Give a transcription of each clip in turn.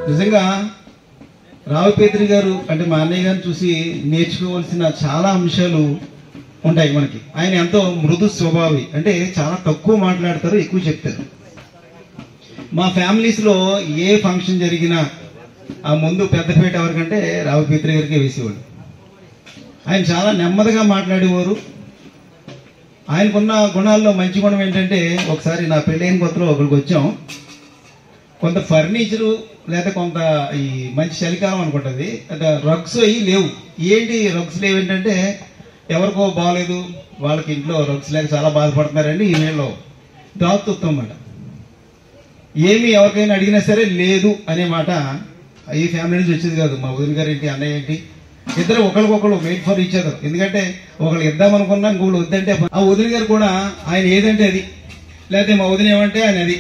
నిజంగా రావుపేత్రి గారు అంటే మా అన్నయ్య గారిని చూసి నేర్చుకోవాల్సిన చాలా అంశాలు ఉంటాయి మనకి. ఆయన ఎంతో మృదు స్వభావి, అంటే చాలా తక్కువ మాట్లాడతారు, ఎక్కువ చెప్తారు. మా ఫ్యామిలీస్లో ఏ ఫంక్షన్ జరిగినా ఆ ముందు పెద్దపేట ఎవరికంటే రావుపేత్రి గారికి వేసేవాడు. ఆయన చాలా నెమ్మదిగా మాట్లాడేవారు. ఆయనకున్న గుణాల్లో మంచి గుణం ఏంటంటే, ఒకసారి నా పెళ్ళైన కొత్తలో ఒకరికి వచ్చాం, కొంత ఫర్నిచరు లేదా కొంత ఈ మంచి చలికాలం అనుకుంటుంది, అంటే రగ్స్ అవి లేవు. ఏంటి రగ్స్ లేవు ఏంటంటే, ఎవరికో బాగలేదు, వాళ్ళకి ఇంట్లో రగ్స్ లేక చాలా బాధపడుతున్నారండి. ఈ నెలలో దాతుత్వం అన్నమాట. ఏమి ఎవరికైనా అడిగినా సరే లేదు అనే మాట ఈ ఫ్యామిలీ నుంచి వచ్చేది కాదు. మా వదిన గారు ఏంటి, అన్నయ్య ఏంటి, ఇద్దరు ఒకరికొకరు వెయిట్ ఫర్ ఈచ్ అదర్. ఎందుకంటే ఒకళ్ళు ఇద్దామనుకున్నా ఇంకొకళ్ళు వద్దంటే, ఆ వదిన గారు కూడా ఆయన ఏదంటే అది, లేకపోతే మా వదిన ఏమంటే ఆయన అది,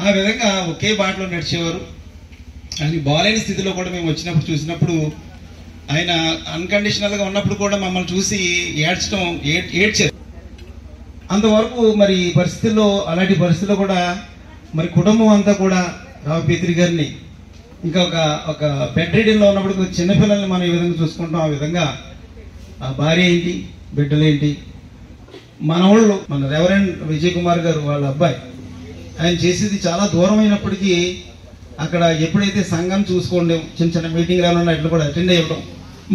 ఆ విధంగా ఒకే బాటలో నడిచేవారు. ఆయన బాలేని స్థితిలో కూడా మేము వచ్చినప్పుడు చూసినప్పుడు, ఆయన అన్కండిషనల్ గా ఉన్నప్పుడు కూడా మమ్మల్ని చూసి ఏడ్చారు. అంతవరకు మరి పరిస్థితుల్లో, అలాంటి పరిస్థితుల్లో కూడా మరి కుటుంబం అంతా కూడా రావుపేత్రి గారిని, ఇంకా ఒక బెడ్ రీడింగ్లో ఉన్నప్పుడు చిన్నపిల్లల్ని మనం ఈ విధంగా చూసుకుంటాం, ఆ విధంగా ఆ భార్య ఏంటి, బిడ్డలు ఏంటి, మనవాళ్ళు, మన రెవరెండ్ విజయ్ కుమార్ గారు వాళ్ళ అబ్బాయి, ఆయన చేసేది చాలా దూరం అయినప్పటికీ అక్కడ ఎప్పుడైతే సంఘం చూసుకోండి, చిన్న చిన్న మీటింగ్లు ఏమన్నా ఇట్లా కూడా అటెండ్ అయ్యడం,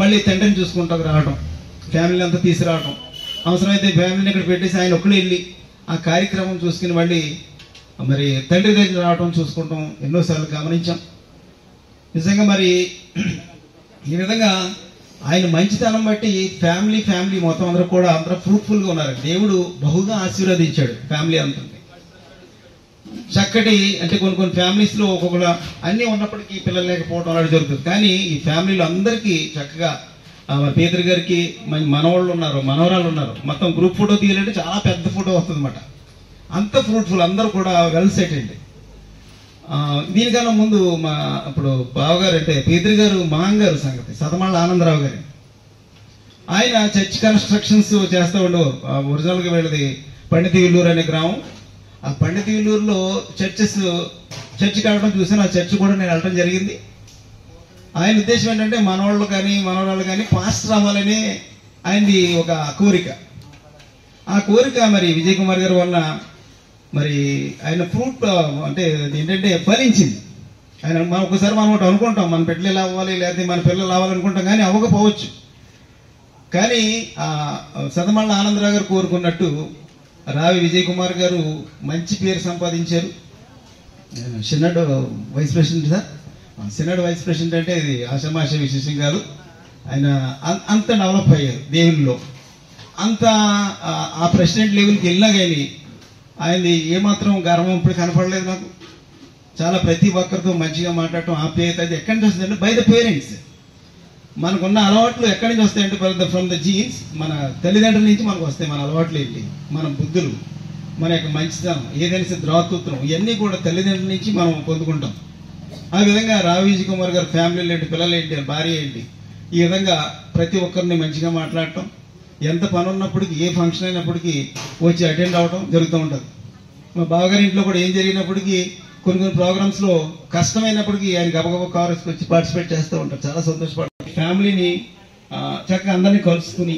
మళ్ళీ తండ్రిని చూసుకుంటాకు రావడం, ఫ్యామిలీ అంతా తీసుకురావడం, అవసరమైతే ఫ్యామిలీని ఇక్కడ పెట్టేసి ఆయన ఒక్కడే వెళ్ళి ఆ కార్యక్రమం చూసుకుని మళ్ళీ మరి తండ్రి దగ్గర రావడం చూసుకుంటాం ఎన్నోసార్లు గమనించాం. నిజంగా మరి ఈ విధంగా ఆయన మంచితనం బట్టి ఫ్యామిలీ మొత్తం అందరూ కూడా అందరూ ఫ్రూట్ఫుల్గా ఉన్నారు. దేవుడు బహుగా ఆశీర్వదించాడు ఫ్యామిలీ అంతా. చక్కటి, అంటే కొన్ని ఫ్యామిలీస్లో ఒక్కొక్క అన్నీ ఉన్నప్పటికీ పిల్లలు లేకపోవడం అలాంటి జరుగుతుంది. కానీ ఈ ఫ్యామిలీలో అందరికీ చక్కగా పేదరి గారికి మనవాళ్ళు ఉన్నారు, మనవరాళ్ళు ఉన్నారు. మొత్తం గ్రూప్ ఫోటో తీయాలంటే చాలా పెద్ద ఫోటో వస్తుంది అన్నమాట. అంత ఫ్రూట్ఫుల్, అందరూ కూడా వెల్ సెట్ అండి. దీనికన్నా ముందు మా ఇప్పుడు బావగారు అంటే పేదరి గారు మాంగారు సంగతి సతమాళ్ళ ఆనందరావు గారు, ఆయన చర్చ్ కన్స్ట్రక్షన్స్ చేస్తూ ఉండేవారు. ఒరిజినల్గా వెళ్ళేది పండితివిల్లూరు అనే గ్రామం. ఆ పండితివిల్లూరులో చర్చ్ కట్టడం చూసాను. ఆ చర్చ్ కూడా నేను వెళ్ళడం జరిగింది. ఆయన ఉద్దేశం ఏంటంటే మనవాళ్ళు కానీ మనవరాళ్ళు కానీ పాస్టర్ అవ్వాలని ఆయనది ఒక కోరిక. ఆ కోరిక మరి విజయ్ కుమార్ గారి వల్ల మరి ఆయన ఫ్రూట్ అంటే ఏంటంటే ఫలించింది. ఆయన మనం ఒకసారి మనం ఒకటి అనుకుంటాం, మన బిడ్డలు ఎలా అవ్వాలి, లేకపోతే మన పిల్లలు అవ్వాలనుకుంటాం, కానీ అవ్వకపోవచ్చు. కానీ సతమళ్ళ ఆనందరావు గారు కోరుకున్నట్టు రావి విజయ్ కుమార్ గారు మంచి పేరు సంపాదించారు. Synod vice president sir, synod vice president అంటే ఇది ఆషామాష విశేషం కాదు. ఆయన అంత డెవలప్ అయ్యారు దేవునిలో. అంత ఆ ప్రెసిడెంట్ లెవెల్కి వెళ్ళినా కానీ ఆయనది ఏమాత్రం గర్వం ఇప్పుడు కనపడలేదు నాకు. చాలా ప్రతి ఒక్కరితో మంచిగా మాట్లాడటం, ఆప్యాయత, అది ఎక్కడి నుంచి వస్తుందంటే బై ద పేరెంట్స్. మనకున్న అలవాట్లు ఎక్కడి నుంచి వస్తాయంటే ఫ్రమ్ ద జీన్స్, మన తల్లిదండ్రుల నుంచి మనకు వస్తాయి. మన అలవాట్లు ఏంటి, మన బుద్ధులు, మన యొక్క మంచితనం, ఏదైనా ద్రాతృత్వం, ఇవన్నీ కూడా తల్లిదండ్రుల నుంచి మనం పొందుకుంటాం. ఆ విధంగా రావి విజయ్ కుమార్ గారు ఫ్యామిలీలు ఏంటి, పిల్లలు ఏంటి, భార్య ఏంటి, ఈ విధంగా ప్రతి ఒక్కరిని మంచిగా మాట్లాడటం, ఎంత పని ఉన్నప్పటికీ ఏ ఫంక్షన్ అయినప్పటికీ వచ్చి అటెండ్ అవ్వడం జరుగుతూ ఉంటుంది. మా బావగారి ఇంట్లో కూడా ఏం జరిగినప్పటికీ కొన్ని ప్రోగ్రామ్స్లో కష్టమైనప్పటికీ ఆయన గబగబా కారు వచ్చి పార్టిసిపేట్ చేస్తూ ఉంటారు. చాలా సంతోషపడతారు. ఫ్యామిలీని చక్కగా అందరినీ కలుసుకుని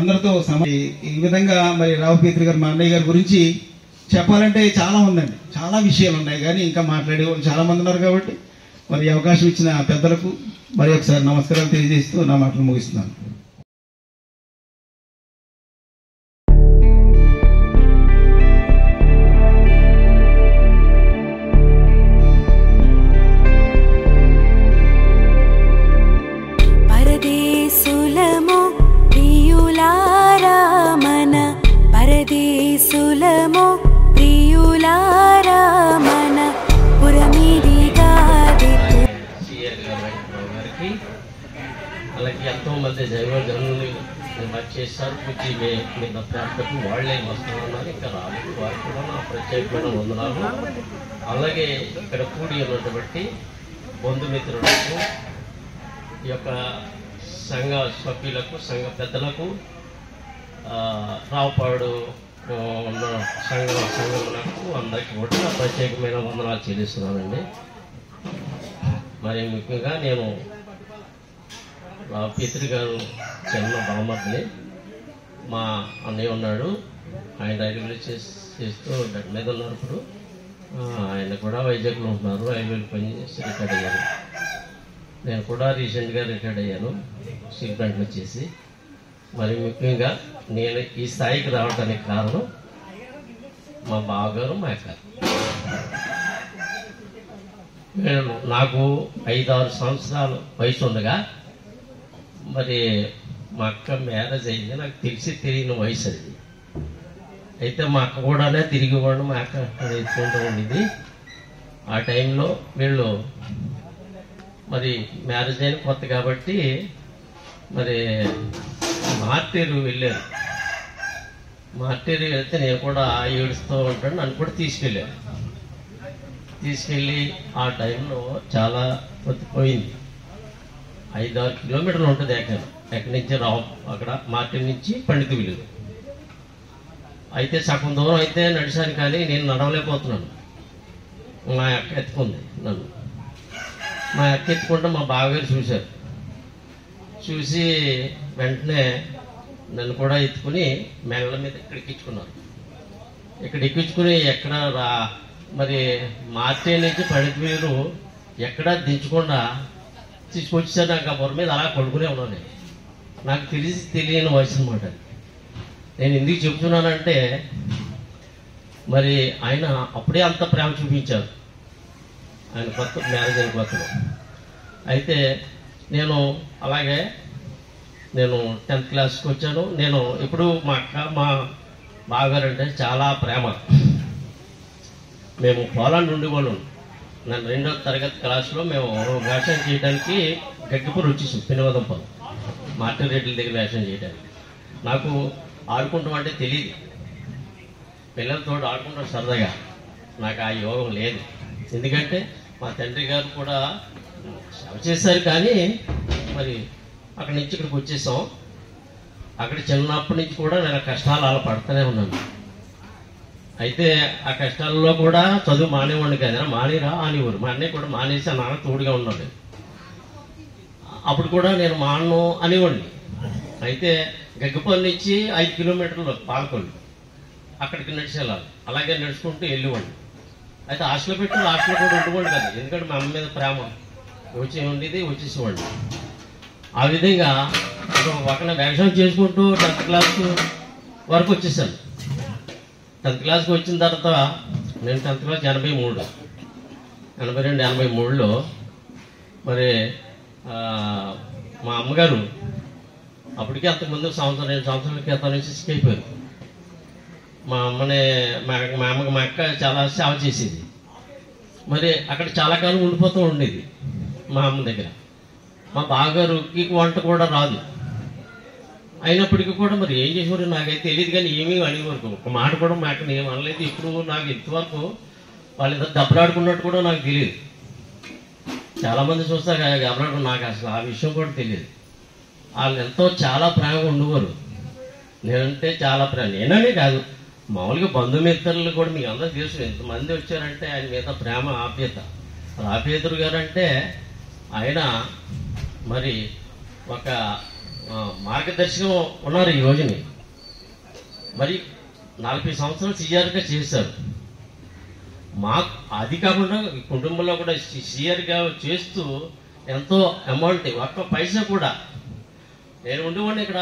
అందరితో ఈ విధంగా మరి రావుపేత్రి గారు మా అన్నయ్య గారి గురించి చెప్పాలంటే చాలా ఉందండి, చాలా విషయాలు ఉన్నాయి. కానీ ఇంకా మాట్లాడే వాళ్ళు చాలా మంది ఉన్నారు. కాబట్టి మరి అవకాశం ఇచ్చిన పెద్దలకు మరి ఒకసారి నమస్కారాలు తెలియజేస్తూ నా మాటలు ముగిస్తున్నాను. అలాగే ఎంతోమంది జైవజనులు చేశారు. పూర్తి మీద ప్రార్థనకు వాళ్ళే వస్తామన్నారు, ఇంకా రాలేదు. వారు కూడా నా ప్రత్యేకమైన వందనాలు. అలాగే ఇక్కడ కూడి ఉన్నటువంటి బంధుమిత్రులకు, ఈ యొక్క సంఘ సభ్యులకు, సంఘ పెద్దలకు, రావుపాడు ఉన్న సంఘములకు అందరికీ కూడా ప్రత్యేకమైన వందనాలు చెల్లిస్తున్నానండి. మరి ముఖ్యంగా నేను రావుపేత్రి గారు చిన్న బామర్దిని, మా అన్నయ్య ఉన్నాడు, ఆయన రైల్వేలు చేస్తూ గట్టి మీద ఉన్నారు. ఇప్పుడు ఆయన కూడా వైజాగ్లో ఉంటున్నారు, రైల్వేలు పనిచేసి రిటైర్డ్ అయ్యారు. నేను కూడా రీసెంట్గా రిటైర్డ్ అయ్యాను స్టీల్ ప్లాంట్లో చేసి. మరి ముఖ్యంగా నేను ఈ స్థాయికి రావడానికి కారణం మా బావగారు, మా అక్క. నాకు 5-6 సంవత్సరాలు వయసు ఉండగా మరి మా అక్క మ్యారేజ్ అయింది. నాకు తెలియని వయసు అది. అయితే మా అక్క కూడానే తిరిగి ఇవ్వడం, మా అక్క అక్కడ ఎత్తుకుంటూ ఉండింది. ఆ టైంలో వీళ్ళు మరి మ్యారేజ్ అయిన కొత్త కాబట్టి మరి మార్టేరు వెళ్ళారు. మార్టేరు వెళ్తే నేను కూడా ఏడుస్తూ ఉంటాను, నన్ను కూడా తీసుకెళ్ళి ఆ టైంలో చాలా పోయింది. 5-6 కిలోమీటర్లు ఉంటుంది ఎక్కడి నుంచి అక్కడ మార్టేరు నుంచి పండిత విలువ. అయితే సగం దూరం అయితే నడిచాను, కానీ నేను నడవలేకపోతున్నాను. మా అక్క ఎత్తుకుంది నన్ను. మా అక్క ఎత్తుకుంటే మా బావగారు చూశారు. చూసి వెంటనే నన్ను కూడా ఎత్తుకుని మెల్ల మీద ఇక్కడ ఎక్కించుకున్నారు. ఇక్కడ ఎక్కించుకుని ఎక్కడ మరి మార్టే నుంచి పండితవీరు ఎక్కడా దించకుండా తీసుకొచ్చేసారు. నాకు ఆ బొర మీద అలా పడుకునే ఉన్నాను. నాకు తెలియని వయసు అనమాట. నేను ఎందుకు చెప్తున్నానంటే మరి ఆయన అప్పుడే అంత ప్రేమ చూపించారు, ఆయన కొత్త మ్యారేజ్ అయిన కొత్తలో. అయితే నేను అలాగే 10th క్లాస్కి వచ్చాను. నేను ఇప్పుడు మా అక్క, మా బావగారు అంటే చాలా ప్రేమ. మేము పోలాండ్ ఉండేవాళ్ళం. నన్ను 2వ తరగతి క్లాసులో మేము వేషం చేయడానికి గడ్డిపూర్ వచ్చేసాం, పినవదంపం మార్టన్ రెడ్డి దగ్గర వేషం చేయడానికి. నాకు ఆడుకుంటాం అంటే తెలియదు, పిల్లలతో ఆడుకుంటాం సరదాగా. నాకు ఆ యోగం లేదు. ఎందుకంటే మా తండ్రి గారు కూడా సేవ చేశారు, కానీ మరి అక్కడి నుంచి ఇక్కడికి వచ్చేసాం. అక్కడ చిన్నప్పటి నుంచి కూడా నేను కష్టాలు అలా పడుతూనే ఉన్నాను. అయితే ఆ కష్టాల్లో కూడా చదువు మానేవాడిని కదా, మానేరా అనేవారు. మా అన్నయ్య కూడా మానేసి ఆ నాన్న తోడుగా ఉన్నాడు. అప్పుడు కూడా నేను మానను అనేవాడిని. అయితే గగ్గపల్లి నుంచి 5 కిలోమీటర్లు పాలకొల్లు, అక్కడికి నడిచి వెళ్ళాలి. అలాగే నడుచుకుంటూ వెళ్ళేవాడిని. అయితే హాస్టల్లో పెట్టి హాస్టల్లో కూడా ఉండేవాడు కదా, ఎందుకంటే మా అమ్మ మీద ప్రేమ వచ్చేసేవాడిని. ఆ విధంగా పక్కన వ్యవసాయం చేసుకుంటూ 10th క్లాస్ వరకు వచ్చేసాను. 10th క్లాస్కి వచ్చిన తర్వాత నేను 10th క్లాస్ 82, 83లో మరి మా అమ్మగారు అప్పటికే అంతకుముందు 2 సంవత్సరాల క్రితం నుంచి సిక్ అయిపోయారు. మా అమ్మకి మా అక్క చాలా సేవ చేసేది. మరి అక్కడ చాలా కాలం ఉండిపోతూ ఉండేది మా అమ్మ దగ్గర. మా బావగారికి వంట కూడా రాదు. అయినప్పటికీ కూడా మరి ఏం చేసేవారు నాకైతే తెలియదు, కానీ ఏమీ అనేవారు. ఒక మాట కూడా మా అక్కని ఏం అనలేదు. ఇప్పుడు నాకు ఇంతవరకు వాళ్ళిద్దరు దెబ్బలాడుకున్నట్టు కూడా నాకు తెలియదు. చాలామంది చూస్తే దెబ్బలాడుకుని నాకు అసలు ఆ విషయం కూడా తెలియదు. వాళ్ళు ఎంతో చాలా ప్రేమగా ఉండేవారు. నేనంటే చాలా ప్రేమ. నేననే కాదు, మామూలుగా బంధుమిత్రులు కూడా మీకు అందరూ తెలుసు. ఎంతమంది వచ్చారంటే ఆయన మీద ప్రేమ, ఆప్యాయత. రావుపేత్రి గారు అంటే ఆయన మరి ఒక మార్గదర్శకం ఉన్నారు ఈ రోజుని. మరి 40 సంవత్సరాలు సీఆర్గా చేశారు. అది కాకుండా కుటుంబంలో కూడా సీఆర్గా చేస్తూ ఎంతో అమౌంట్, ఒక్క పైసా కూడా. నేను ఉండేవాడిని, ఇక్కడ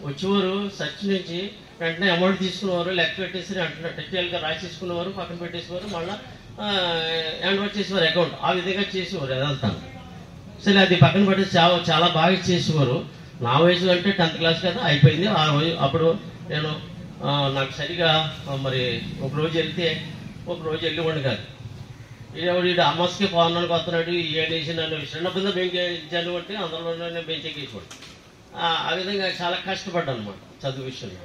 వచ్చేవారు చర్చ్ నుంచి వెంటనే అమౌంట్ తీసుకునేవారు, లెక్క పెట్టేసి అంటున్నారు, టెక్నికల్గా రాసేసుకునేవారు, పక్కన పెట్టేసేవారు, మళ్ళీ హ్యాండ్ ఓవర్ చేసేవారు అకౌంట్. ఆ విధంగా చేసేవారు అదంతా. సరే, అది పక్కన పెట్టేసి చాలా బాగా చేసేవారు. నా వయసు అంటే 10th క్లాస్ కదా అయిపోయింది. ఆ రోజు అప్పుడు నేను నాకు సరిగా మరి ఒక రోజు వెళ్ళేవాడిని కాదు. వీడు అమ్మస్కి పవనానికి వస్తున్నాడు, ఏడేసి నన్ను చిన్నప్పుడు బెంచాను అంటే అందులోనే బెంచ్ ఎక్కేసేవాడు. ఆ విధంగా చాలా కష్టపడ్డాను అనమాట చదువు విషయంలో.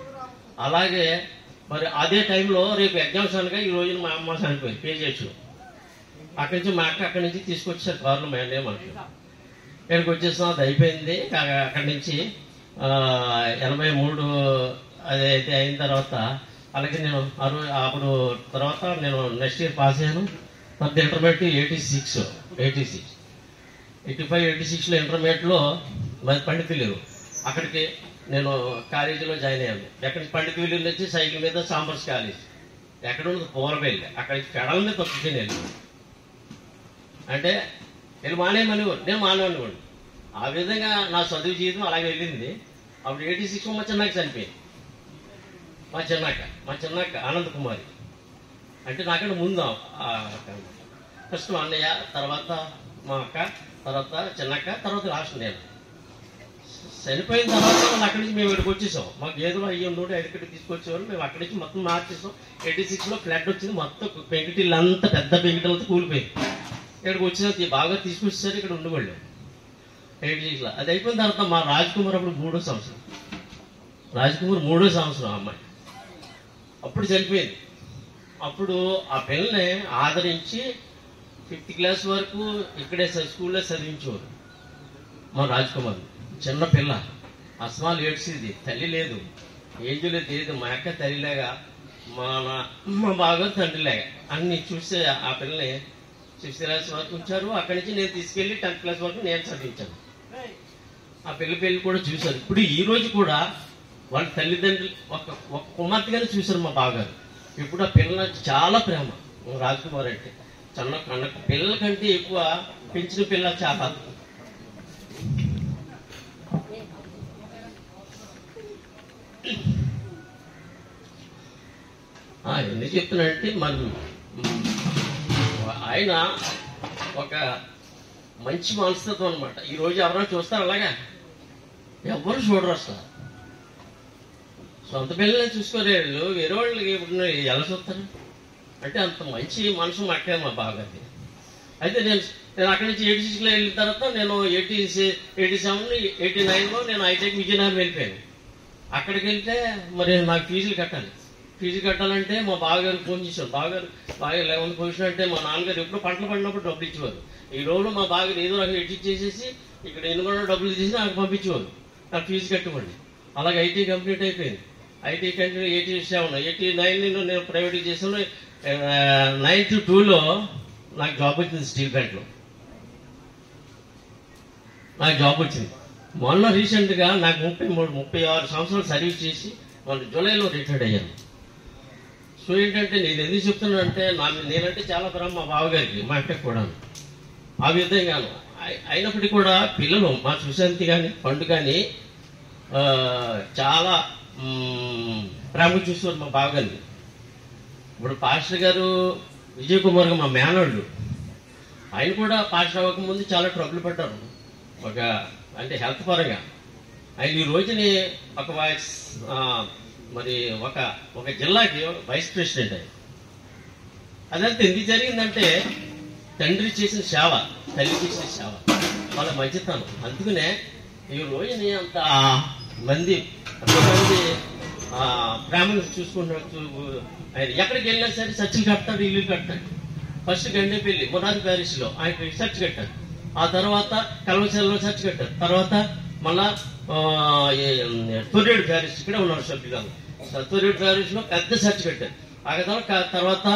అలాగే మరి అదే టైంలో రేపు ఎగ్జామ్స్ అనగా ఈ రోజున మా అమ్మ చనిపోయింది పేజెస్. అక్కడి నుంచి మా అక్క అక్కడి నుంచి తీసుకొచ్చారు కారులో. మా అన్నయ్య మనకి ఇక్కడికి వచ్చేసాం, అది అయిపోయింది. అక్కడి నుంచి 83 అదైతే అయిన తర్వాత అలాగే నేను అప్పుడు తర్వాత నేను నెక్స్ట్ ఇయర్ పాస్ అయ్యాను. తర్వాత ఇంటర్మీడియట్ 86 85, 86లో ఇంటర్మీడియట్లో మరి పండితులేరు. అక్కడికి నేను కాలేజీలో జాయిన్ అయ్యాను. ఎక్కడికి పండితులు వచ్చి సైకిల్ మీద సాంబర్స్ కాలేజ్, ఎక్కడ ఉన్నది పూలబెల్లి, అక్కడికి పెడల మీద తొక్కుని వెళ్ళి అంటే వీళ్ళు మానేమనివారు, నేను మానేమనివాడు. ఆ విధంగా నా చదువు జీవితం అలాగే వెళ్ళింది. అప్పుడు 86 మా చిన్నాక చనిపోయింది. మా చిన్నాక ఆనంద్ కుమారి అంటే నాకంటే ముందు ఫస్ట్ మా అన్నయ్య, తర్వాత మా అక్క, తర్వాత చిన్నక్క, తర్వాత లాస్ట్ నేను. చనిపోయిన తర్వాత అక్కడి నుంచి మేము ఇక్కడికి వచ్చేసాం. మాకు ఏదో అయ్యి ఉండి ఇక్కడికి తీసుకొచ్చేవారు. మేము అక్కడి నుంచి మొత్తం మార్చేసాం. 86లో ఫ్లడ్ వచ్చింది. మొత్తం పెంకిటిల్లు అంతా పెద్ద పెంకిటిలతో కూలిపోయింది. ఇక్కడికి వచ్చిన బాగా తీసుకొచ్చేసరికి ఇక్కడ ఉండేవాళ్ళు 86లో. అది అయిపోయిన తర్వాత మా రాజ్కుమార్ అప్పుడు 3వ సంవత్సరం. రాజ్కుమార్ 3వ సంవత్సరం అమ్మాయి అప్పుడు చనిపోయింది. అప్పుడు ఆ పిల్లని ఆదరించి 5th క్లాస్ వరకు ఇక్కడే స్కూల్లో చదివించేవారు. మా రాజ్కుమార్ చిన్న పిల్ల, అస్మాలు ఏడ్చేది, తల్లి లేదు, ఏది లేదు, తెలియదు. మా అక్క తల్లిలాగా, మా బాగా తండ్రిలాగా అన్ని చూస్తే ఆ పిల్లని 6th క్లాస్ వరకు ఉంచారు. అక్కడి నుంచి నేను తీసుకెళ్ళి 10th క్లాస్ వరకు నేను చదివించాను. ఆ పెళ్లి కూడా చూశారు. ఇప్పుడు ఈ రోజు కూడా వాళ్ళ తల్లిదండ్రులు ఒక కుమార్తెగానే చూశారు మా బావగారు. ఇప్పుడు ఆ పిల్లల చాలా ప్రేమ రాజ్కుమార్ అంటే. చిన్న పిల్లల కంటే ఎక్కువ పెంచిన పిల్ల చాలా. ఎందుకు చెప్తున్నానంటే మనం ఆయన ఒక మంచి మనస్తత్వం అనమాట. ఈరోజు ఎవరైనా చూస్తారు అలాగా? ఎవరు చూడరు అసలు. సొంత పిల్లల్ని చూసుకోలేరు, వేరే వాళ్ళకి ఇప్పుడు ఎలా చూస్తారు అంటే అంత మంచి మనసు మాట్లాడే మా బావగారి. అయితే నేను అక్కడి నుంచి 86లో వెళ్ళిన తర్వాత నేను 87, 89లో నేను హైటెక్ విజయనగరం వెళ్ళిపోయాను. అక్కడికి వెళ్తే మరి నాకు ఫీజులు కట్టాలంటే మా బావగారికి ఫోన్ చేశాను. బావగారు బాగా 11 పొజిషన్ అంటే మా నాన్నగారు ఎప్పుడు పంటలు పడినప్పుడు డబ్బులు ఇచ్చేవారు. ఈ రోజు మా బావగారు ఏదో నాకు ఎడిట్ చేసేసి ఇక్కడ ఎన్నుకున్న డబ్బులు తీసి నాకు పంపించేవారు. నాకు ఫీజు కట్టుకోండి. అలాగే ఐటీ కంప్లీట్ అయిపోయింది. ఐటీ కంటిన్యూ 87, 89 నేను ప్రైవేట్గా చేసాను. 92లో నాకు జాబ్ వచ్చింది. స్టీల్ ప్లాంట్లో నాకు జాబ్ వచ్చింది. మొన్న రీసెంట్గా నాకు 36 సంవత్సరాలు సర్వీస్ చేసి మొన్న జూలైలో రిటైర్డ్ అయ్యాను. సో ఏంటంటే నేను ఎందుకు చెప్తున్నానంటే నేనంటే చాలా ప్రేమ మా బావగారికి, మా అక్కకి కూడా. ఆ విధంగాను అయినప్పటికీ కూడా పిల్లలు మా సుశాంతి కానీ పండు కానీ చాలా ప్రేమ చూస్తారు మా బావగారిని. ఇప్పుడు పాస్టర్ గారు విజయ్ కుమార్ గారు మా మేనళ్ళు, ఆయన కూడా పాస్టర్ అవ్వకముందు చాలా ట్రబుల్ పడ్డారు అంటే హెల్త్ పరంగా. ఆయన ఈ రోజుని మరి ఒక జిల్లాకి వైస్ ప్రెసిడెంట్ ఆయన. అదంతా ఎందుకు జరిగిందంటే తండ్రి చేసిన సేవ, తల్లి చేసిన సేవ, వాళ్ళ మంచితనం. అందుకనే ఈ రోజుని అంత మంది ప్రేమను చూసుకుంటారు. ఆయన ఎక్కడికి వెళ్ళినా సరే చర్చిలు కడతాడు, ఇల్లు కడతాడు. ఫస్ట్ గండేపల్లి మొనాది ప్యారిస్లో ఆయన చర్చ్ కట్టాడు. ఆ తర్వాత కల్వచర్లో చర్చ్ కట్టారు. తర్వాత మళ్ళా తొర్రేడు ప్యారిస్ ఇక్కడే ఉన్నారు సభ్యులు. తొర్రేడు ప్యారిస్లో పెద్ద చర్చ్ కట్టారు. ఆ తర్వాత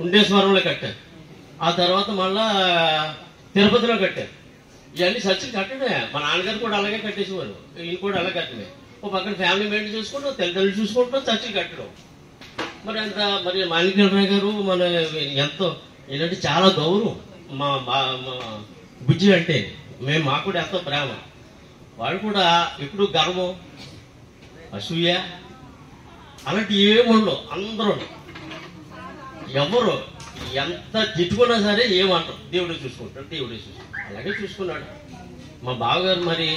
ఉండేశ్వరంలో కట్టారు. ఆ తర్వాత మళ్ళా తిరుపతిలో కట్టారు. ఇవన్నీ చర్చలు కట్టడమే. మా నాన్నగారు కూడా అలాగే కట్టేసేవారు, ఈయన కూడా అలాగే కట్టడమే. ఓ పక్కన ఫ్యామిలీ మెయింటైన్ చూసుకుంటాం, తల్లిదండ్రులు చూసుకుంటాం, చర్చలు కట్టడం. మరి మాణిక్యరావు గారు మన ఎంతో ఏంటంటే చాలా గౌరవం మా బుజ్జి అంటే. మాకు కూడా ఎంతో ప్రేమ. వాళ్ళు కూడా ఎప్పుడు గర్వం, అసూయ అలాంటి ఏముండవు. అందరూ ఎవరు ఎంత తిట్టుకున్నా సరే ఏమంటారు, దేవుడే చూసుకుంటాడు. అలాగే చూసుకున్నాడు మా బావగారు. మరి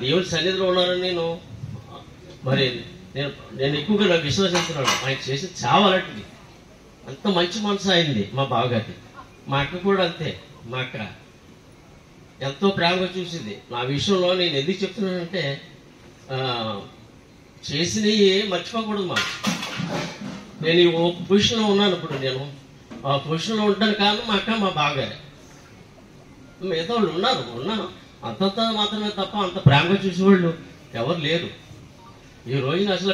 దేవుడి సన్నిధిలో ఉన్నారని నేను ఎక్కువగా నాకు విశ్వసిస్తున్నాను. ఆయన చేసి చావాలంటిది అంత మంచి మనసు అయింది మా బావగారికి. మా అక్క కూడా అంతే. మా అక్క ఎంతో ప్రేమగా చూసింది. నా విషయంలో నేను ఎందుకు చెప్తున్నానంటే చేసినవి మర్చిపోకూడదు. నేను ఈ పొజిషన్లో ఉన్నాను. ఇప్పుడు నేను ఆ పొజిషన్లో ఉంటాను కారణం మా అక్క, మా బావగారే. మిగతా వాళ్ళు ఉన్నాను అంతంత మాత్రమే తప్ప అంత ప్రేమగా చూసేవాళ్ళు ఎవరు లేరు. ఈ రోజున అసలు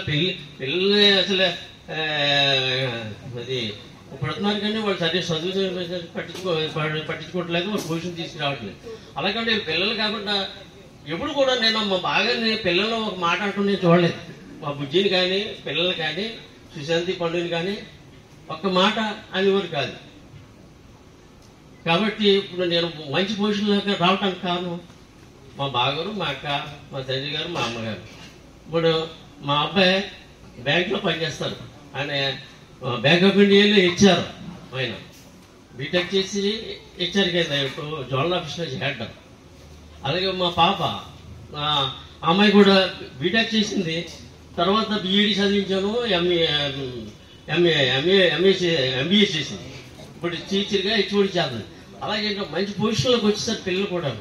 పిల్లల్ని అసలు అది పెడుతున్నారు కానీ వాళ్ళు సరిగ్గా చదువు పట్టించుకోవట్లేదు, వాళ్ళు పొజిషన్ తీసుకురావట్లేదు. అలాగంటే పిల్లలు కాకుండా ఎప్పుడు కూడా నేను మా బాగా పిల్లలు ఒక మాట అంటూ నేను చూడలేదు. మా బుజ్జిని కానీ పిల్లలు కానీ సుశాంతి పండుని కానీ ఒక్క మాట అనేవారు కాదు. కాబట్టి ఇప్పుడు నేను మంచి పొజిషన్లోకి రావటానికి కారణం మా బావగారు, మా అక్క, మా తండ్రి గారు, మా అమ్మగారు. ఇప్పుడు మా అబ్బాయి బ్యాంకులో పనిచేస్తారు. ఆయన బ్యాంక్ ఆఫ్ ఇండియాలో ఇచ్చారు. ఆయన బీటెక్ చేసి హెచ్ఆర్ కింద ఇప్పుడు జోనల్ ఆఫీస్లో చేద్దాం. అలాగే మా పాప అమ్మాయి కూడా బీటెక్ చేసింది, తర్వాత బీఈడి చదివించాను, ఎంబీఏ చేసింది. ఇప్పుడు టీచర్గా హెచ్ఓడి చేస్తుంది. అలాగే మంచి పొజిషన్లోకి వచ్చేసారు పిల్లలు కూడా.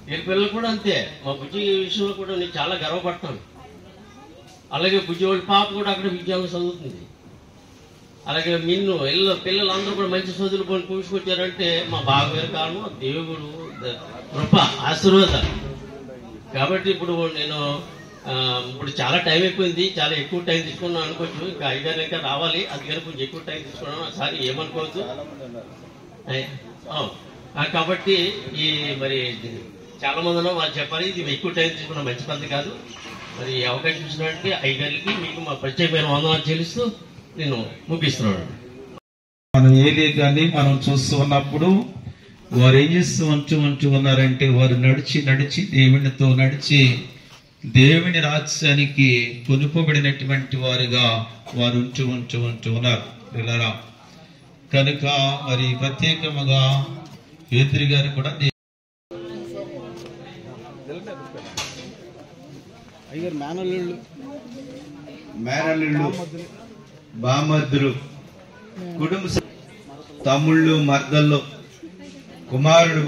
వీళ్ళ పిల్లలు కూడా అంతే. మా బుజ్జి విషయంలో కూడా నేను చాలా గర్వపడతాను. అలాగే బుజ్జి వాళ్ళ పాప కూడా అక్కడ విద్యాలయం చదువుతుంది. అలాగే మిన్ను పిల్లలు అందరూ కూడా మంచి చదువులు పోయి పూసుకొచ్చారంటే మా బావగారి కారణం, దేవుడు కృప, ఆశీర్వాదాలు. కాబట్టి ఇప్పుడు నేను ఇప్పుడు చాలా టైం అయిపోయింది, చాలా ఎక్కువ టైం తీసుకున్నాను అనుకోవచ్చు. ఇంకా 5 గంటలు ఇంకా రావాలి, అందుకని కొంచెం ఎక్కువ టైం తీసుకున్నాను. సారీ ఏమనుకోవద్దు. కాబట్టి ఈ మరి చాలా మంది వాళ్ళు చెప్పాలి, ఇది ఎక్కువ టైం తీసుకున్న మంచి పద్ధతి కాదు. మరి అవకాశం ఇచ్చినట్టు 5 గంటలకి మీకు మా ప్రత్యేకమైన వందనాలు చెల్లిస్తూ నేను ముగిస్తున్నాను. మనం ఏది కానీ మనం చూస్తూ ఉన్నప్పుడు వారు ఏం చేస్తూ ఉంటూ ఉన్నారంటే, వారు నడిచి దేవునితో నడిచి దేవుని రాజ్యానికి కొనుకోబడినటువంటి వారుగా వారు ఉంటూ ఉన్నారు పిల్లరా. కనుక మరి ప్రత్యేకముగా పేతురు గారు కూడా మేనల్లుళ్ళు, బామద్దులు, కుటుంబ తమ్ముళ్ళు, మర్దళ్ళు, కుమారుడు,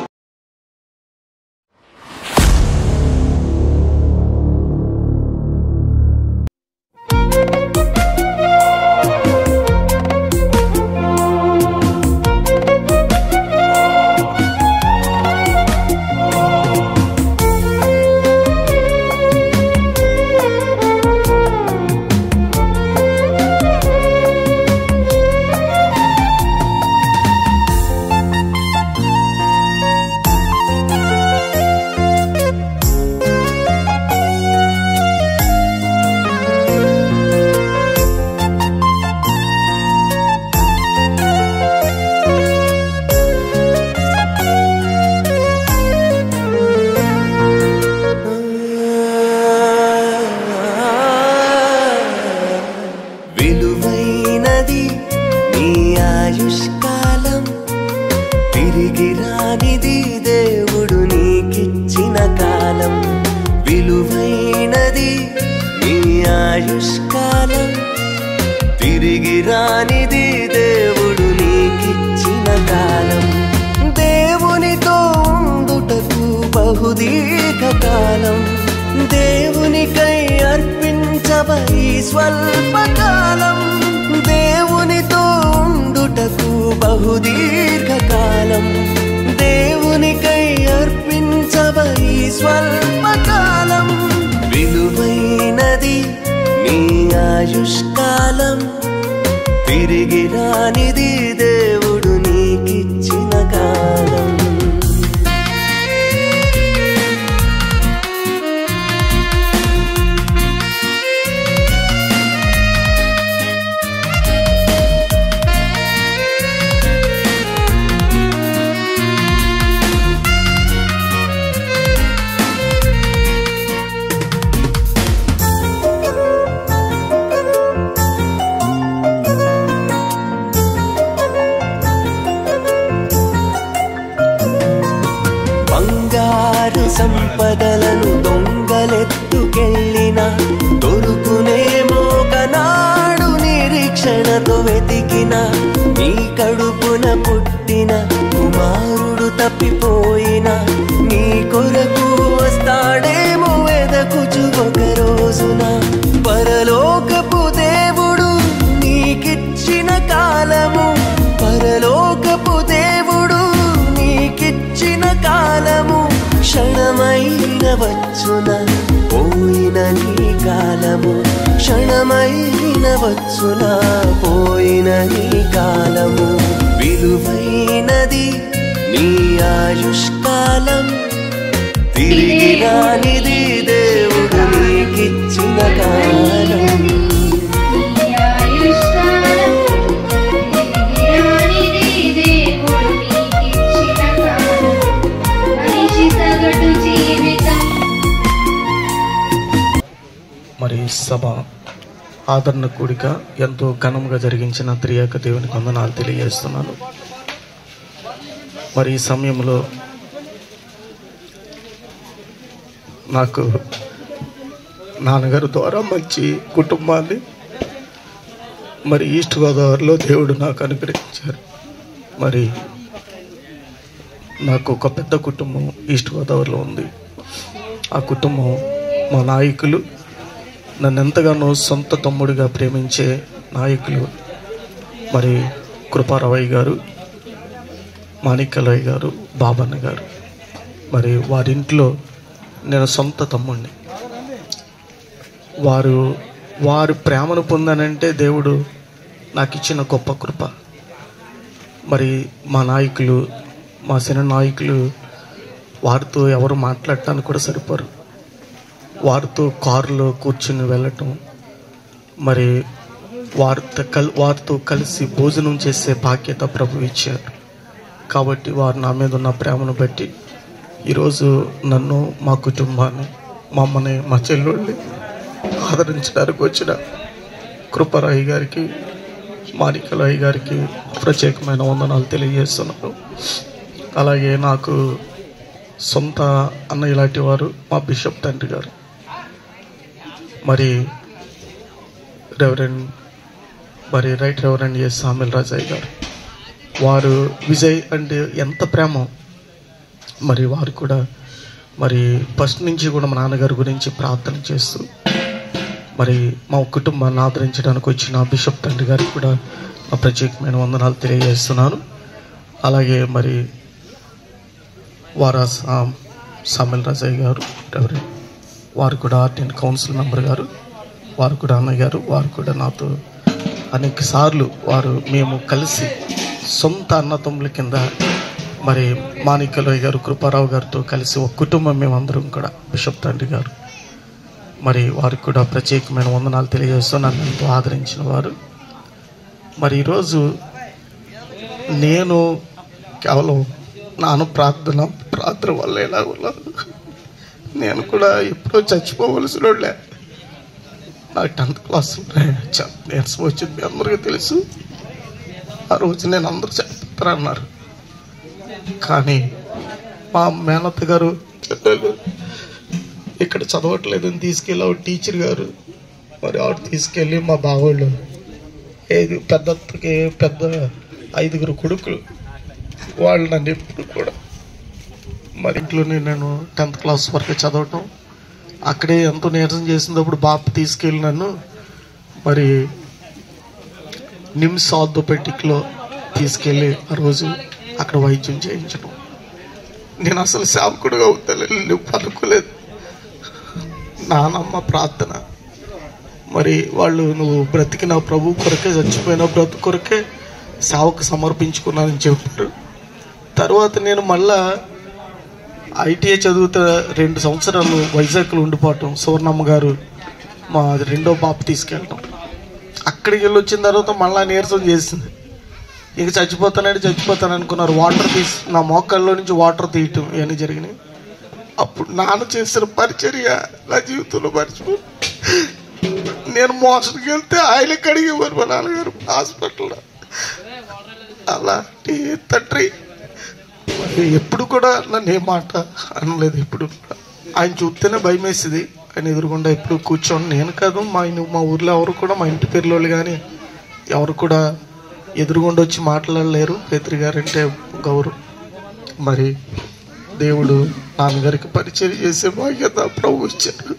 తిరిగి రానిది దేవుడు నీకిచ్చిన కాలం. దేవునితో ఉండుటకు బహుదీర్ఘకాలం, దేవునికై అర్పించబడి స్వల్పకాలం. దేవునితో ఉండుటకు బహుదీర్ఘకాలం, దేవునికై అర్పించబడి స్వల్పకాలం. విలువైనది నీ ఆయుష్కాలం, తిరిగి రానిది దేవుడు నీకిచ్చిన కాలం. సంపదలను దొంగలెత్తుకెళ్ళిన దొరుకునేమో ఒకనాడు, నిరీక్షణతో వెతికిన నీ కడుపున పుట్టిన కుమారుడు తప్పిపోయిన నీ కొరకు వస్తాడేమో వెదకుచు ఒక రోజున. పరలోకపు దేవుడు నీకిచ్చిన కాలము, పరలోకపు దేవుడు నీకిచ్చిన కాలము క్షణమైన వచ్చున పోయిన పోయిన నీ కాలము, క్షణమైన వచ్చునా పోయిన నీ కాలము. విలువైనది నీ ఆయుష్కాలం, తిరిగి రానిది దేవుడు నీకిచ్చిన కాలం. మరి సభ ఆదరణ కూడిక ఎంతో ఘనంగా జరిగించిన త్రియేక దేవునికి వందనాలు తెలియజేస్తున్నాను. మరి ఈ సమయంలో నాకు నాన్నగారు ద్వారా మంచి కుటుంబాన్ని మరి ఈస్ట్ గోదావరిలో దేవుడు నాకు అనుగ్రహించారు. మరి నాకు ఒక పెద్ద కుటుంబం ఈస్ట్ గోదావరిలో ఉంది. ఆ కుటుంబం మా నాయకులు, నన్ను ఎంతగానో సొంత తమ్ముడిగా ప్రేమించే నాయకులు మరి కృపారావయ్య గారు, మాణిక్యలయ్య గారు, బాబన్న గారు. మరి వారింట్లో నేను సొంత తమ్ముడిని. వారు ప్రేమను పొందానంటే దేవుడు నాకు ఇచ్చిన గొప్ప కృప. మరి మా నాయకులు, మా సినీ నాయకులు, వారితో ఎవరు మాట్లాడటానికి కూడా సరిపోరు. వారితో కారులో కూర్చుని వెళ్ళటం, మరి వారితో కలిసి భోజనం చేసే బాధ్యత ప్రభు ఇచ్చారు. కాబట్టి వారు నా మీద ఉన్న ప్రేమను బట్టి ఈరోజు నన్ను, మా కుటుంబాన్ని, మా అమ్మని, మా చెల్లెళ్ళని ఆదరించడానికి వచ్చిన కృపారాయ్ గారికి, మాణిక్యలయ్య గారికి ప్రత్యేకమైన వందనాలు తెలియజేస్తున్నాను. అలాగే నాకు సొంత అన్నయ్య లాంటి వారు మా బిషప్ తండ్రి గారు, మరి right reverend S Samuel Rajaiah గారు. వారు విజయ్ అంటే ఎంత ప్రేమ. మరి వారు కూడా మరి ఫస్ట్ నుంచి కూడా మా నాన్నగారి గురించి ప్రార్థన చేస్తూ మరి మా కుటుంబాన్ని ఆదరించడానికి వచ్చిన బిషప్ తండ్రి గారికి కూడా మా ప్రత్యేకమైన వందనాలు తెలియజేస్తున్నాను. అలాగే మరి వారా సామెల్ రాజయ్య గారు రెవరెండ్, వారు కూడా ఆర్టీఎన్ కౌన్సిల్ మెంబర్ గారు, వారు కూడా అన్నయ్య గారు. వారు కూడా నాతో అనేక సార్లు మేము కలిసి సొంత అన్నతమ్ముల కింద మరి మాణిక్యలయ్య గారు, కృపారావు గారితో కలిసి ఒక కుటుంబం మేమందరం కూడా, బిషప్ తండ్రి గారు. మరి వారికి కూడా ప్రత్యేకమైన వందనాలు తెలియజేస్తూ నన్ను ఎంతో ఆదరించిన వారు. మరి ఈరోజు నేను కేవలం నాన్న ప్రార్థన వల్ల ఎలా ఉన్నాను. నేను కూడా ఎప్పుడో చచ్చిపోవలసిన వాళ్ళే. నాకు 10th క్లాస్లో నీరసం వచ్చింది, మీ అందరికీ తెలుసు. ఆ రోజు నేను అందరూ చనిపోతారన్నారు. కానీ మా మేనత్త గారు ఇక్కడ చదవట్లేదని తీసుకెళ్ళి ఆవిడ టీచర్ గారు, మరి ఆవిడ తీసుకెళ్ళి మా బావోళ్ళు పెద్ద 5 కొడుకులు, వాళ్ళు నన్ను ఎప్పుడు కూడా మరి ఇంట్లోనే నేను 10th క్లాస్ వరకు చదవటం, అక్కడే ఎంతో నీరసం చేసినప్పుడు బాబు తీసుకెళ్ళి నన్ను మరి నిమ్స్ ఆర్థోపెటిక్లో తీసుకెళ్ళి ఆ రోజు అక్కడ వైద్యం చేయించడం. నేను అసలు సేవకుడుగా అవుతాను పలుకోలేదు. నానమ్మ ప్రార్థన, మరి వాళ్ళు నువ్వు బ్రతికిన ప్రభు కొరకే, చచ్చిపోయిన బ్రతుకు కొరకే సేవకు సమర్పించుకున్నానని చెప్పారు. తర్వాత నేను మళ్ళా ఐటీఐ చదువుతా 2 సంవత్సరాలు వైజాగ్లో ఉండిపోవటం, సువర్ణమ్మ గారు మా 2వ బాబు తీసుకెళ్ళటం. అక్కడికి వెళ్ళి వచ్చిన తర్వాత మళ్ళా నీరసం చేసింది. ఇంక చచ్చిపోతాను అనుకున్నారు. వాటర్ నా మోకాల్లో నుంచి వాటర్ తీయటం ఇవన్నీ జరిగినాయి. అప్పుడు నాన్న చేసిన పరిచర్య నా జీవితంలో మర్చిపో. నేను మోసకి వెళ్తే ఆయన కడిగేవారు మా నాన్నగారు హాస్పిటల్లో. అలాంటి తండ్రి ఎప్పుడు కూడా నన్ను ఏ మాట అనలేదు. ఎప్పుడు ఆయన చూస్తేనే భయం వేసేది. ఆయన ఎదురుగుండా ఎప్పుడు కూర్చోండి. నేను కాదు, మా ఊర్లో ఎవరు కూడా, మా ఇంటి పేర్లోళ్ళు కానీ ఎవరు కూడా ఎదురుగుండా వచ్చి మాట్లాడలేరు. పేతురు గారంటే గౌరవం. మరి దేవుడు నాన్నగారికి పరిచయం చేసే బాధ్యత ప్రభు ఇచ్చారు.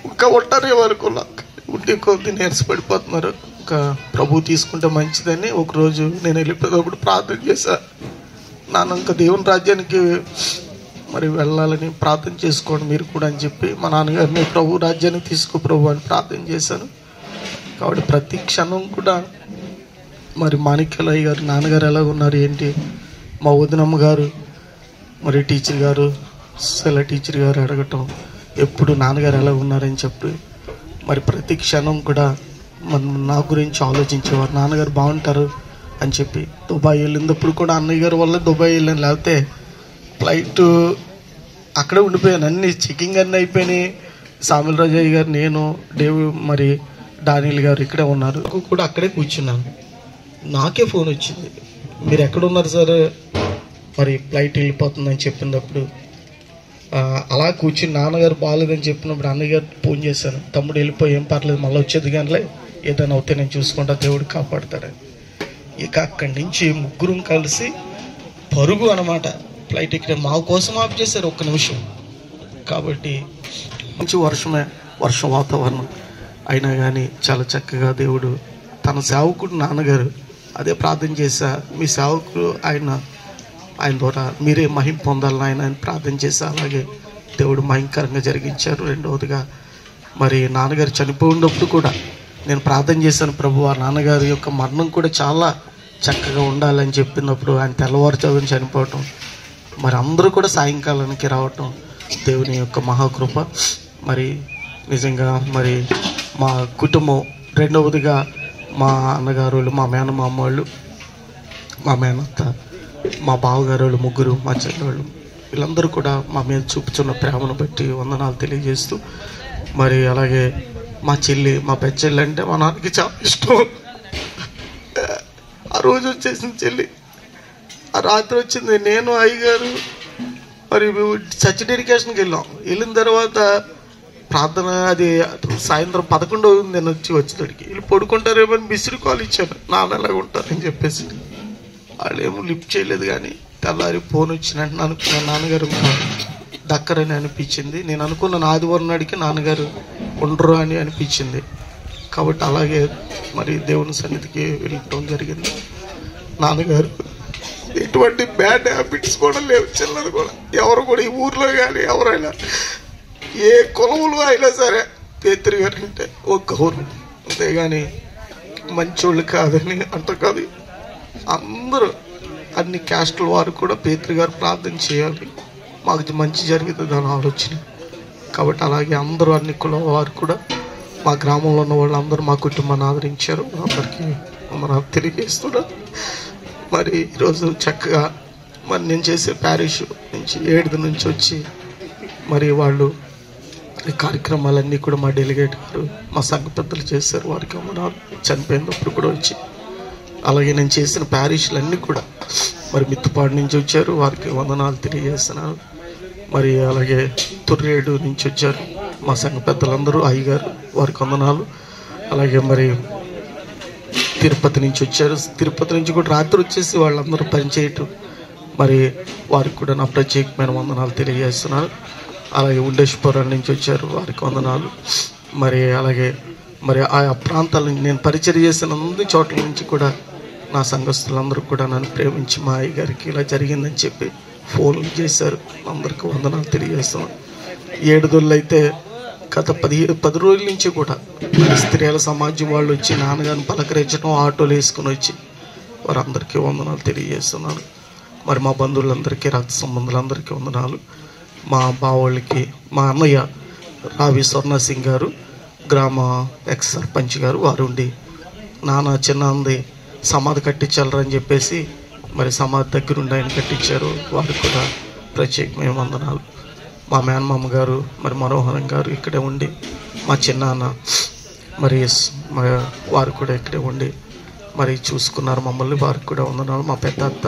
ఇంకా ఉంటారే వరకు ఉంటే కొద్ది నీరసపడిపోతున్నారు. ఇంకా ప్రభు తీసుకుంటే మంచిదని ఒకరోజు నేను వెళ్ళిపోయేటప్పుడు ప్రార్థన చేశాను. నాన్న ఇంకా దేవుని రాజ్యానికి మరి వెళ్ళాలని ప్రార్థన చేసుకోండి మీరు కూడా అని చెప్పి మా నాన్నగారిని ప్రభు రాజ్యాన్ని తీసుకో ప్రభు అని ప్రార్థన చేశాను. కాబట్టి ప్రతి క్షణం కూడా మరి మాణిక్యాలయ్య గారు నాన్నగారు ఎలా ఉన్నారు ఏంటి, మా వదినమ్మ గారు మరి టీచర్ గారు సెల టీచర్ గారు అడగటం ఎప్పుడు నాన్నగారు ఎలా ఉన్నారని చెప్పి మరి ప్రతి క్షణం కూడా నా గురించి ఆలోచించేవారు. నాన్నగారు బాగుంటారు అని చెప్పి దుబాయ్ వెళ్ళినప్పుడు కూడా అన్నయ్య గారి వల్ల దుబాయ్ వెళ్ళాను, లేకపోతే ఫ్లైట్ అక్కడే ఉండిపోయాను. అన్ని చెకింగ్ అన్నీ అయిపోయినాయి. సామిల్ రాజయ్య గారు, నేను, మరి డానియల్ గారు ఇక్కడే ఉన్నారు, కూడా అక్కడే కూర్చున్నాను. నాకే ఫోన్ వచ్చింది, మీరు ఎక్కడున్నారు సార్, మరి ఫ్లైట్ వెళ్ళిపోతుందని చెప్పినప్పుడు అలా కూర్చుని నాన్నగారు బాగాలేదని చెప్పినప్పుడు అన్నయ్య గారు ఫోన్ చేశాను, తమ్ముడు వెళ్ళిపోయి ఏం పర్లేదు మళ్ళీ వచ్చేది కానీ ఏదైనా అవుతే నేను చూసుకుంటా, దేవుడు కాపాడుతాడని. ఇక అక్కడి నుంచి ముగ్గురం కలిసి పరుగు అనమాట. ఫ్లైట్ ఇక్కడ మా కోసం ఆఫ్ చేశారు ఒక్క నిమిషం. కాబట్టి మంచి వర్షం వాతావరణం అయినా కానీ చాలా చక్కగా దేవుడు తన సేవకుడు నాన్నగారు అదే ప్రార్థన చేశా, మీ సేవకుడు ఆయన ద్వారా మీరే మహిమ పొందాలని ఆయన ప్రార్థన చేశా. అలాగే దేవుడు భయంకరంగా జరిగించారు. రెండవదిగా మరి నాన్నగారు చనిపోయినప్పుడు కూడా నేను ప్రార్థన చేశాను, ప్రభు ఆ నాన్నగారి యొక్క మరణం కూడా చాలా చక్కగా ఉండాలని చెప్పినప్పుడు ఆయన తెల్లవారుజామున చనిపోవటం, మరి అందరూ కూడా సాయంకాలానికి రావటం దేవుని యొక్క మహాకృప. మరి నిజంగా మరి మా కుటుంబం, రెండవదిగా మా అన్నగారు, మా మేనమామ వాళ్ళు, మా మేనత్త, మా బావగారు వాళ్ళు ముగ్గురు, మా చెల్లెళ్ళు, వీళ్ళందరూ కూడా మా మీద చూపుతున్న ప్రేమను బట్టి వందనాలు తెలియజేస్తూ, మరి అలాగే మా చెల్లి, మా పెద్ద చెల్లి అంటే మా నాన్నకి చాలా ఇష్టం. ఆ రోజు వచ్చేసింది చెల్లి, ఆ రాత్రి వచ్చింది. నేను అయ్యగారు మరి చర్చ్ డెడికేషన్కి వెళ్ళిన తర్వాత ప్రార్థన అది సాయంత్రం 11 అయింది. నేను వచ్చేటడికి వీళ్ళు పడుకుంటారేమో అని మిస్డ్ కాల్ ఇచ్చాను, నాన్న ఎలాగ ఉంటారని చెప్పేసి. వాళ్ళు ఏమో లిఫ్ట్ చేయలేదు. కానీ తెల్లారి ఫోన్ వచ్చినట్టు అనుకున్న నాన్నగారు దక్కరని అనిపించింది. నేను అనుకున్న ఆదివారం నాడికి నాన్నగారు ఉండరు అని అనిపించింది. కాబట్టి అలాగే మరి దేవుని సన్నిధికి వెళ్ళటం జరిగింది. నాన్నగారు ఎటువంటి బ్యాడ్ హ్యాబిట్స్ కూడా లేవు, చిల్లర కూడా ఎవరు కూడా ఈ ఊర్లో కానీ ఎవరైనా ఏ కులములు అయినా సరే పేతురు గారు అంటే ఒక గౌరవం, అంతేగాని మంచోళ్ళు కాదని అంట కాదు. అందరూ అన్ని క్యాస్టుల వారు కూడా పేతురు గారు ప్రార్థన చేయాలి, మాకు మంచి జరుగుతుంది అని ఆలోచన. కాబట్టి అలాగే అందరూ అన్ని కుల వారు కూడా మా గ్రామంలో ఉన్న వాళ్ళందరూ మా కుటుంబాన్ని ఆదరించారు. అందరికీ మనం తెలియజేస్తున్నారు. మరి ఈరోజు చక్కగా మరి నేను చేసే ప్యారిష్ నుంచి 7 నుంచి వచ్చి మరి వాళ్ళు ఈ కార్యక్రమాలన్నీ కూడా మా డెలిగేట్ గారు, మా సంఘ పెద్దలు చేశారు. వారికి మనం చనిపోయినప్పుడు కూడా వచ్చి, అలాగే నేను చేసిన ప్యారిష్లన్నీ కూడా మరి మిత్తుపాడు నుంచి వచ్చారు, వారికి వందనాలు తెలియజేస్తున్నాను. మరి అలాగే తుర్రేడు నుంచి వచ్చారు మా సంఘ పెద్దలందరూ, అయ్యగారు, వారికి వందనాలు. అలాగే మరి తిరుపతి నుంచి వచ్చారు, తిరుపతి నుంచి కూడా రాత్రి వచ్చేసి వాళ్ళందరూ పనిచేయటం, మరి వారికి కూడా నా ప్రత్యేకమైన వందనాలు తెలియజేస్తున్నాను. అలాగే ఉండేశ్వరం నుంచి వచ్చారు, వారికి వందనాలు. మరి అలాగే మరి ఆయా ప్రాంతాల నేను పరిచయం చేసిన అన్ని చోట్ల నుంచి కూడా నా సంఘస్థులందరూ కూడా నన్ను ప్రేమించి మా అయ్యగారికి ఇలా జరిగిందని చెప్పి ఫోన్లు చేశారు. అందరికీ వందనాలు తెలియజేస్తున్నాను. 7 రోజులు అయితే గత 10 రోజుల నుంచి కూడా స్త్రీల సమాజం వాళ్ళు వచ్చి నాన్నగారిని పలకరించడం, ఆటోలు వేసుకుని వచ్చి వారందరికీ వందనాలు తెలియజేస్తున్నాను. మరి మా బంధువులందరికీ, రక్త సంబంధులందరికీ వందనాలు. మా బావోళ్ళకి, మా అన్నయ్య రావి స్వర్ణసింగ్ గారు, గ్రామ ఎక్స్ సర్పంచ్ గారు, వారు ఉండి నాన్న చిన్నంది సమాధి కట్టించాలని చెప్పేసి మరి సమాధి దగ్గరుండి ఆయన కట్టించారు. వారికి కూడా ప్రత్యేకమైన వందనాలు. మా మేనమామ గారు, మరి మనోహరం గారు ఇక్కడే ఉండి, మా చిన్నాన్న మరి వారు కూడా ఇక్కడే ఉండి మరి చూసుకున్నారు మమ్మల్ని, వారికి కూడా వందనాలు. మా పెద్ద అత్త,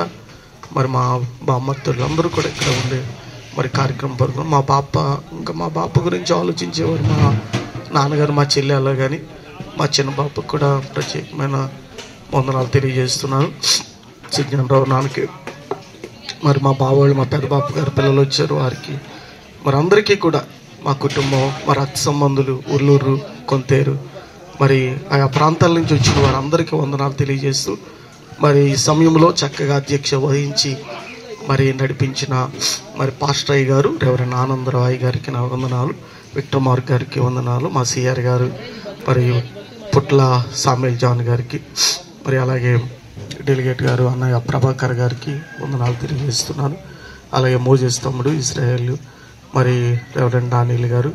మరి మా బామ్మత్తులు అందరూ కూడా ఇక్కడ ఉండి మరి కార్యక్రమం పరుగు. మా బాప గురించి ఆలోచించేవారు మా నాన్నగారు, మా చెల్లి. అలా కానీ మా చిన్న బాపకు కూడా ప్రత్యేకమైన వందనాలు తెలియజేస్తున్నాను. సుజ్ఞానరావు నాన్నకి, మరి మా బావోళ్ళు, మా పెద్ద బాపు గారు పిల్లలు వచ్చారు, వారికి మరి అందరికీ కూడా మా కుటుంబం, మా రక్త సంబంధులు, ఉర్లూరు, కొంతేరు, మరి ఆయా ప్రాంతాల నుంచి వచ్చిన వారందరికీ వందనాలు తెలియజేస్తూ, మరి ఈ సమయంలో చక్కగా అధ్యక్ష వహించి మరి నడిపించిన మరి పాస్టర్ అయ్య గారు రెవరెండ్ ఆనందరావు గారికి నా వందనాలు, విక్టర్ మార్క్ గారికి వందనాలు, మా సిఆర్ గారు మరియు పుట్ల సామ్యుల్ జాన్ గారికి, మరి అలాగే డెలిగేట్ గారు అన్నయ్య ప్రభాకర్ గారికి వందనాలు తెలియజేస్తున్నాను. అలాగే మోజేస్ తమ్ముడు ఇజ్రాయేల్, మరి రెవరెండ్ డానియల్ గారు,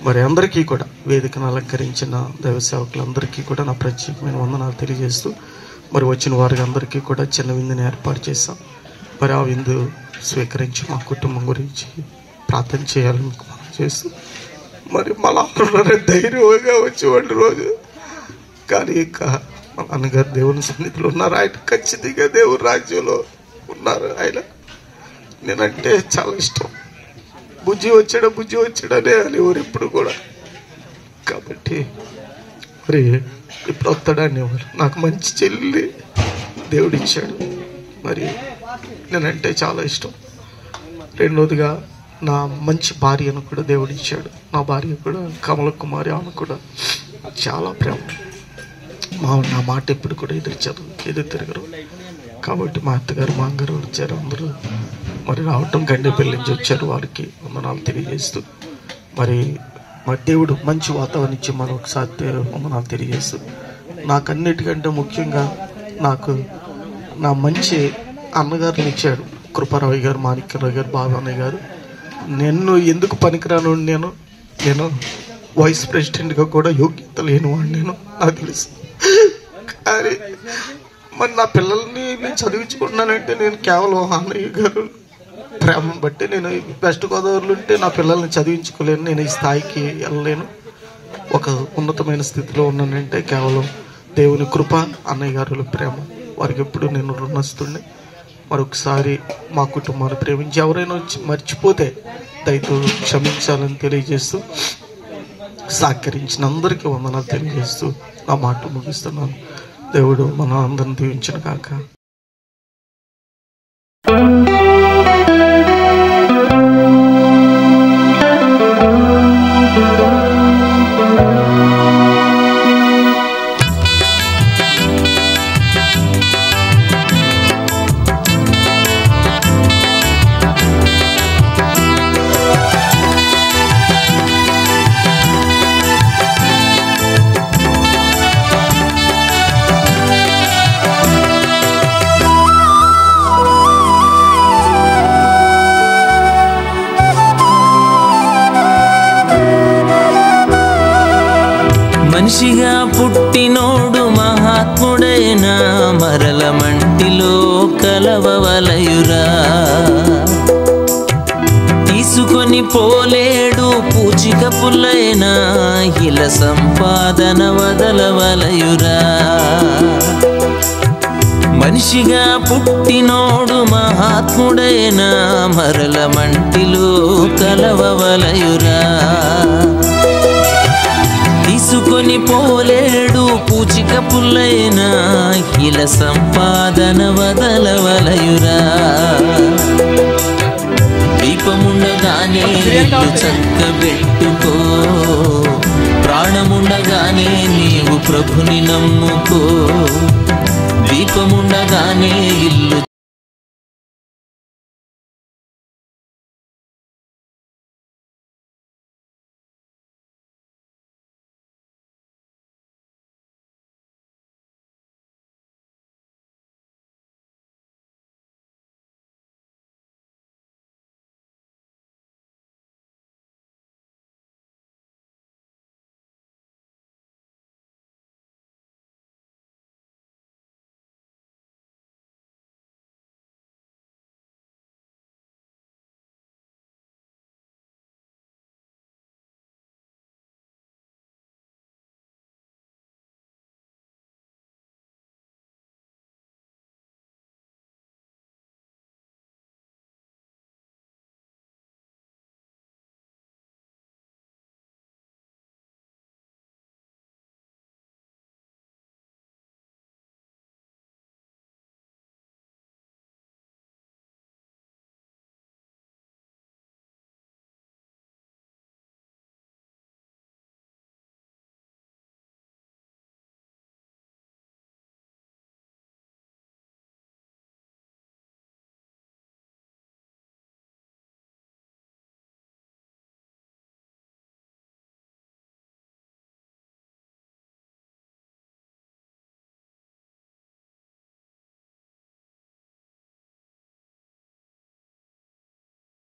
మరి అందరికీ కూడా వేదికను అలంకరించిన దైవ సేవకులందరికీ కూడా నా ప్రత్యేకమైన వందనాలు తెలియజేస్తూ, మరి వచ్చిన వారికి అందరికీ కూడా చిన్న విందుని ఏర్పాటు చేశాం. మరి ఆ విందు స్వీకరించి మా కుటుంబం గురించి ప్రార్థన చేయాలని మీకు మనం చేస్తూ, మరి మా నాన్నగారు ధైర్యంగా వచ్చేవాళ్ళు రోజు. కానీ ఇంకా మా నాన్నగారు దేవుని సన్నిధిలో ఉన్నారు, ఆయన ఖచ్చితంగా దేవుని రాజ్యంలో ఉన్నారు. ఆయన నేనంటే చాలా ఇష్టం. బుజ్జి వచ్చాడనే అనేవారు ఎప్పుడు కూడా. కాబట్టి మరి ఇప్పుడు వస్తాడనేవారు. నాకు మంచి చెల్లి దేవుడిచ్చాడు, మరి నేనంటే చాలా ఇష్టం. రెండోదిగా నా మంచి భార్యను కూడా దేవుడిచ్చాడు. నా భార్య కూడా కమల కుమారి, ఆమె కూడా చాలా ప్రేమ. నా మాట ఎప్పుడు కూడా ఎదురు తిరగరు. కాబట్టి మా అత్తగారు మా అమ్మగారు వచ్చారు, అందరూ మరి రావటం గండేపల్లి నుంచి వచ్చారు. వారికి వందనాలు తెలియజేస్తూ, మరి మా దేవుడు మంచి వాతావరణం ఇచ్చి మనం ఒకసారి వందనాలు తెలియజేస్తూ, నాకన్నిటికంటే ముఖ్యంగా నాకు నా మంచి అన్నగారిని ఇచ్చాడు. కృపారావు గారు, మాణిక్యరావు గారు, బాబాన్నయ్య గారు. నేను ఎందుకు పనికిరాను, నేను వైస్ ప్రెసిడెంట్గా కూడా యోగ్యత లేనివాడు నేను, నాకు తెలుసు. కానీ మరి నా పిల్లల్ని నేను చదివించుకుంటున్నానంటే నేను కేవలం అన్నయ్య గారు ప్రేమను బట్టి. నేను వెస్ట్ గోదావరిలో ఉంటే నా పిల్లల్ని చదివించుకోలేను, నేను ఈ స్థాయికి వెళ్ళలేను. ఒక ఉన్నతమైన స్థితిలో ఉన్నానంటే కేవలం దేవుని కృప, అన్నయ్య గారుల ప్రేమ. వారికి ఎప్పుడు నేను రుణస్తుడిని. మరొకసారి మా కుటుంబాన్ని ప్రేమించి ఎవరైనా మర్చిపోతే దయతో క్షమించాలని తెలియజేస్తూ, సహకరించిన అందరికీ వందనాలు తెలియజేస్తూ నా మాట ముగిస్తున్నాను. దేవుడు మన అందరిని దీవించిన కాక. మనిషిగా పుట్టినోడు మహాత్ముడైనా మరల మంటిలో కలవవలయురా. తీసుకొని పోలేడు పూచిక పుల్లైనా ఇల సంపాదన వదలవలయురా. మనిషిగా పుట్టినోడు మహాత్ముడైనా మరల మంటిలో కలవవలయురా. తీసుకొని పోలేడు పూచిక పుల్లైనా ఇల సంపాదన వదలవలయురా. దీపముండగానే ఇల్లు చక్కబెట్టుకో, ప్రాణముండగానే నీవు ప్రభుని నమ్ముకో. దీపముండగానే ఇల్లు